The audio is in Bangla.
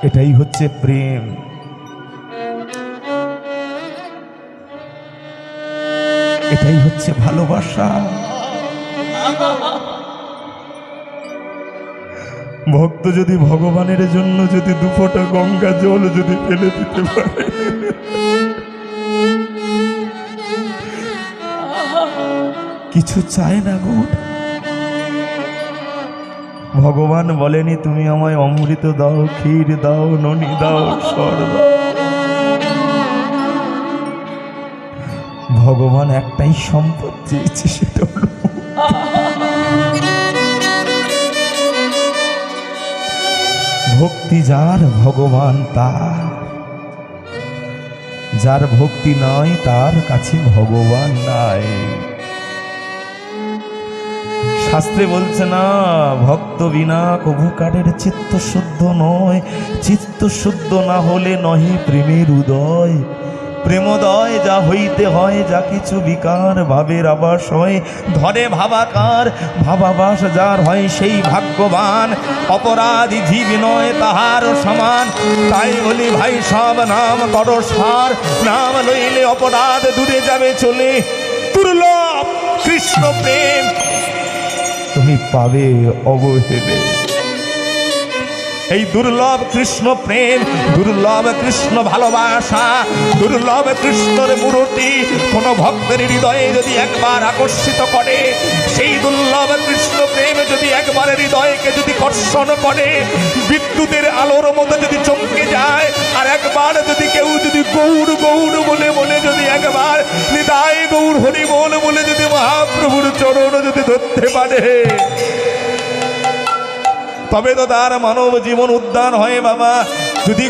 এটাই হচ্ছে প্রেম। এটাই হচ্ছে ভালোবাসা। ভক্ত যদি ভগবানের জন্য যদি দুফোঁটা গঙ্গা জল যদি ফেলে দিতে পারে, কিছু চায় না গো। ভগবান বলেনি তুমি আমায় অমৃত দাও, ক্ষীর দাও, ননি দাও, স্বর দাও। ভগবান একটাই সম্পদ চেয়েছে, সেটা হলো ভক্তি। যার ভগবান তার, যার ভক্তি নয় তার কাছে ভগবান নাই। শাস্ত্রে বলছে না, ভক্ত বিনা কভু কারের চিত্ত শুদ্ধ নয়, চিত্ত শুদ্ধ না হলে নহে প্রেমের উদয়। প্রেমোদয় যা হইতে হয়, যা কিছু বিকার ভাবের আবাস হয়, ধরে ভাবাকার ভাবাবাস যার হয় সেই ভাগ্যবান। অপরাধী জীব নয় তাহার সমান, তাই বলি ভাই সব নাম করো সার। নাম লইলে অপরাধ দূরে যাবে চলে, দুর্লভ কৃষ্ণ প্রেম তুমি পাবে অবহেলে। এই দুর্লভ কৃষ্ণ প্রেম, দুর্লভ কৃষ্ণ ভালোবাসা, দুর্লভ কৃষ্ণের মূর্তি কোন ভক্তের হৃদয়ে যদি একবার আকর্ষিত করে, সেই দুর্লভ কৃষ্ণ প্রেম যদি একবার হৃদয়কে যদি কর্ষণ করে, বিদ্যুতের আলোর মতো যদি চমকে যায়, আর একবার যদি কেউ যদি গৌর গৌর বলে বলে যদি একবার নিতাই গৌর হরি বল বলে যদি মহাপ্রভুর চরণ যদি ধরতে পারে, তবে তো তার মানব জীবন উদ্ধার হয় বাবা। যদি